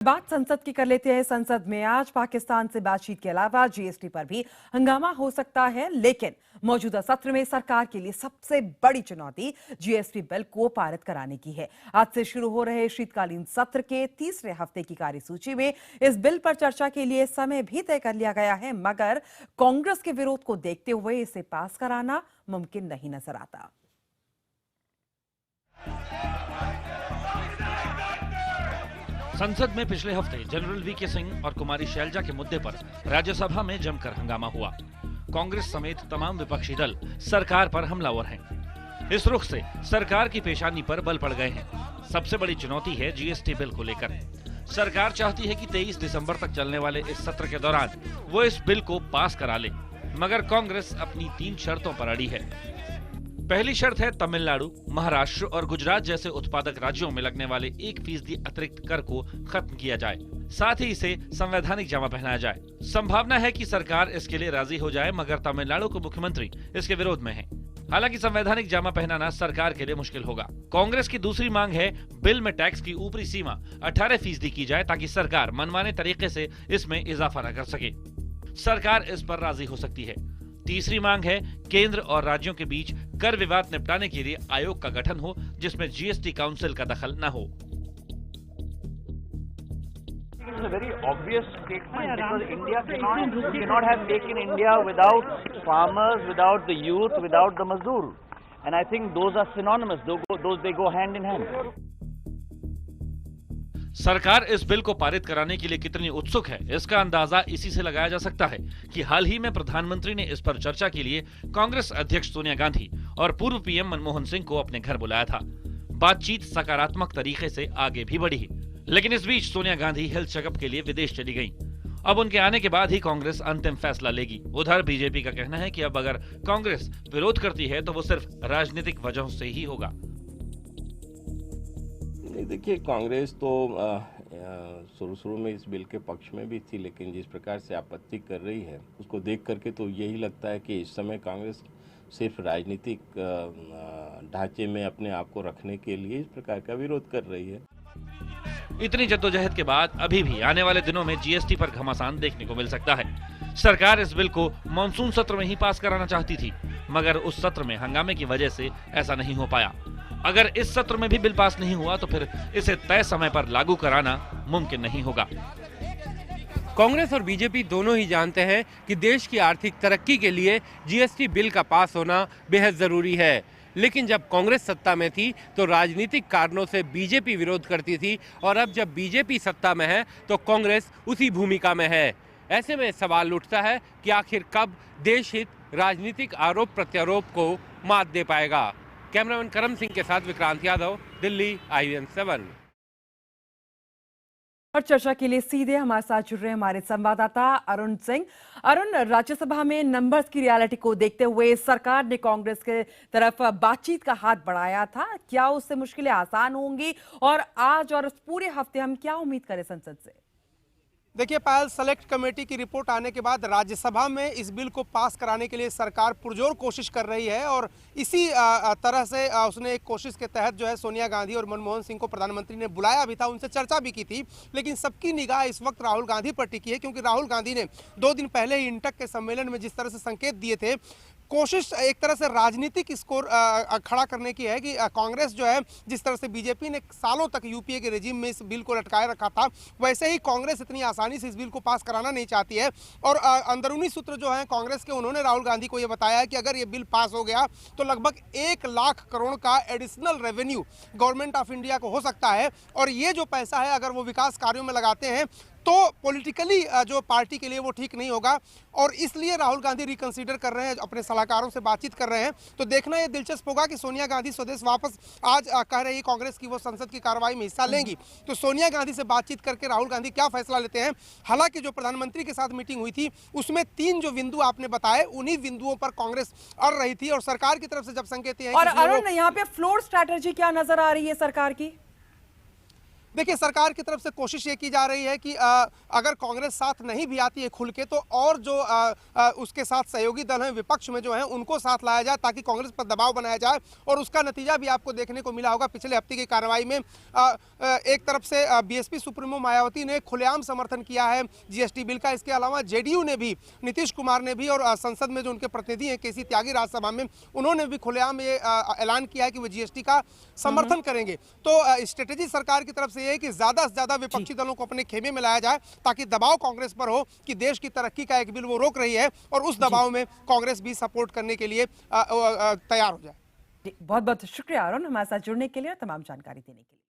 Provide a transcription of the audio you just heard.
बात संसद की कर लेते हैं। संसद में आज पाकिस्तान से बातचीत के अलावा जीएसटी पर भी हंगामा हो सकता है, लेकिन मौजूदा सत्र में सरकार के लिए सबसे बड़ी चुनौती जीएसटी बिल को पारित कराने की है। आज से शुरू हो रहे शीतकालीन सत्र के तीसरे हफ्ते की कार्यसूची में इस बिल पर चर्चा के लिए समय भी तय कर लिया गया है, मगर कांग्रेस के विरोध को देखते हुए इसे पास कराना मुमकिन नहीं नजर आता। संसद में पिछले हफ्ते जनरल वीके सिंह और कुमारी शैलजा के मुद्दे पर राज्यसभा में जमकर हंगामा हुआ। कांग्रेस समेत तमाम विपक्षी दल सरकार पर हमलावर हैं। इस रुख से सरकार की पेशानी पर बल पड़ गए हैं। सबसे बड़ी चुनौती है जीएसटी बिल को लेकर। सरकार चाहती है कि 23 दिसंबर तक चलने वाले इस सत्र के दौरान वो इस बिल को पास करा ले, मगर कांग्रेस अपनी 3 शर्तों पर अड़ी है। पहली शर्त है तमिलनाडु, महाराष्ट्र और गुजरात जैसे उत्पादक राज्यों में लगने वाले 1% अतिरिक्त कर को खत्म किया जाए, साथ ही इसे संवैधानिक जामा पहनाया जाए। संभावना है कि सरकार इसके लिए राजी हो जाए, मगर तमिलनाडु के मुख्यमंत्री इसके विरोध में हैं। हालांकि संवैधानिक जामा पहनाना सरकार के लिए मुश्किल होगा। कांग्रेस की दूसरी मांग है बिल में टैक्स की ऊपरी सीमा 18% की जाए, ताकि सरकार मनमाने तरीके से इसमें इजाफा न कर सके। सरकार इस पर राजी हो सकती है। तीसरी मांग है केंद्र और राज्यों के बीच कर विवाद निपटाने के लिए आयोग का गठन हो, जिसमें जीएसटी काउंसिल का दखल न हो। It's a very obvious statement because India cannot have taken India without farmers, without the youth, without the mazdoor, and I think those are synonymous. They go hand in hand. सरकार इस bill को पारित कराने के लिए कितनी उत्सुक है, इसका अंदाजा इसी से लगाया जा सकता है कि हाल ही में प्रधानमंत्री ने इस पर चर्चा के लिए कांग्रेस अध्यक्ष सोनिया गांधी और पूर्व पीएम मनमोहन सिंह को अपने घर बुलाया था। बातचीत सकारात्मक तरीके से आगे भी बढ़ी, लेकिन इस बीच सोनिया गांधी हेल्थ चेकअप के लिए विदेश चली गईं। अब उनके आने के बाद ही कांग्रेस अंतिम फैसला लेगी। उधर बीजेपी का कहना है कि अब अगर कांग्रेस विरोध करती है तो वो सिर्फ राजनीतिक वजहों से ही होगा। देखिए, कांग्रेस तो शुरू में इस बिल के पक्ष में भी थी, लेकिन जिस प्रकार से आपत्ति कर रही है उसको देख करके तो यही लगता है कि इस समय कांग्रेस सिर्फ राजनीतिक ढांचे में अपने आप को रखने के लिए इस प्रकार का विरोध कर रही है। इतनी जद्दोजहद के बाद अभी भी आने वाले दिनों में जीएसटी पर घमासान देखने को मिल सकता है। सरकार इस बिल को मानसून सत्र में ही पास कराना चाहती थी, मगर उस सत्र में हंगामे की वजह से ऐसा नहीं हो पाया। अगर इस सत्र में भी बिल पास नहीं हुआ तो फिर इसे तय समय पर लागू कराना मुमकिन नहीं होगा। कांग्रेस और बीजेपी दोनों ही जानते हैं कि देश की आर्थिक तरक्की के लिए जीएसटी बिल का पास होना बेहद जरूरी है, लेकिन जब कांग्रेस सत्ता में थी तो राजनीतिक कारणों से बीजेपी विरोध करती थी, और अब जब बीजेपी सत्ता में है तो कांग्रेस उसी भूमिका में है। ऐसे में सवाल उठता है कि आखिर कब देश हित राजनीतिक आरोप प्रत्यारोप को मात दे पाएगा। कैमरामैन करम सिंह के साथ विक्रांत यादव, दिल्ली, IVN7। और चर्चा के लिए सीधे हमारे साथ जुड़ रहे हमारे संवाददाता अरुण सिंह। अरुण, राज्यसभा में नंबर्स की रियलिटी को देखते हुए सरकार ने कांग्रेस के तरफ बातचीत का हाथ बढ़ाया था, क्या उससे मुश्किलें आसान होंगी? और आज और पूरे हफ्ते हम क्या उम्मीद करें संसद से? देखिए पायल, सेलेक्ट कमेटी की रिपोर्ट आने के बाद राज्यसभा में इस बिल को पास कराने के लिए सरकार पुरजोर कोशिश कर रही है, और इसी तरह से उसने एक कोशिश के तहत जो है सोनिया गांधी और मनमोहन सिंह को प्रधानमंत्री ने बुलाया भी था, उनसे चर्चा भी की थी। लेकिन सबकी निगाह इस वक्त राहुल गांधी पर टिकी है, क्योंकि राहुल गांधी ने 2 दिन पहले ही इंटक के सम्मेलन में जिस तरह से संकेत दिए थे, कोशिश एक तरह से राजनीतिक स्कोर खड़ा करने की है कि कांग्रेस जो है, जिस तरह से बीजेपी ने सालों तक यूपीए के रेजिम में इस बिल को लटकाए रखा था, वैसे ही कांग्रेस इतनी आसानी से इस बिल को पास कराना नहीं चाहती है। और अंदरूनी सूत्र जो हैं कांग्रेस के, उन्होंने राहुल गांधी को ये बताया है कि अगर ये बिल पास हो गया तो लगभग 1 लाख करोड़ का additional revenue government of India को हो सकता है, और ये जो पैसा है अगर वो विकास कार्यों में लगाते हैं तो पॉलिटिकली जो पार्टी के लिए वो ठीक नहीं होगा, और इसलिए राहुल गांधी रिकंसीडर कर रहे हैं, अपने सलाहकारों से बातचीत कर रहे हैं। तो देखना ये दिलचस्प होगा कि सोनिया गांधी स्वदेश वापस आज कह रही कांग्रेस की वो संसद की कार्रवाई में हिस्सा लेंगी, तो सोनिया गांधी से बातचीत करके राहुल गांधी क्या फैसला लेते हैं। हालांकि जो प्रधानमंत्री के साथ मीटिंग हुई थी उसमें 3 जो बिंदु आपने बताए, उन्हीं बिंदुओं पर कांग्रेस अड़ रही थी, और सरकार की तरफ से जब संकेत है। और अरुण, यहाँ पे फ्लोर स्ट्रैटेजी क्या नजर आ रही है सरकार की? देखिए, सरकार की तरफ से कोशिश ये की जा रही है कि अगर कांग्रेस साथ नहीं भी आती है खुल के, तो और जो उसके साथ सहयोगी दल हैं विपक्ष में जो हैं उनको साथ लाया जाए, ताकि कांग्रेस पर दबाव बनाया जाए। और उसका नतीजा भी आपको देखने को मिला होगा पिछले हफ्ते की कार्रवाई में। एक तरफ से बीएसपी सुप्रीमो मायावती ने खुलेआम समर्थन किया है जीएसटी बिल का। इसके अलावा जेडीयू ने भी, नीतीश कुमार ने भी, और संसद में जो उनके प्रतिनिधि हैं केसी त्यागी राज्यसभा में, उन्होंने भी खुलेआम ये ऐलान किया है कि वो जीएसटी का समर्थन करेंगे। तो स्ट्रेटेजी सरकार की तरफ से ये है कि ज्यादा से ज्यादा विपक्षी दलों को अपने खेमे में लाया जाए, ताकि दबाव कांग्रेस पर हो कि देश की तरक्की का एक बिल वो रोक रही है, और उस दबाव में कांग्रेस भी सपोर्ट करने के लिए तैयार हो जाए। बहुत बहुत शुक्रिया अरुण, हमारे साथ जुड़ने के लिए और तमाम जानकारी देने के लिए।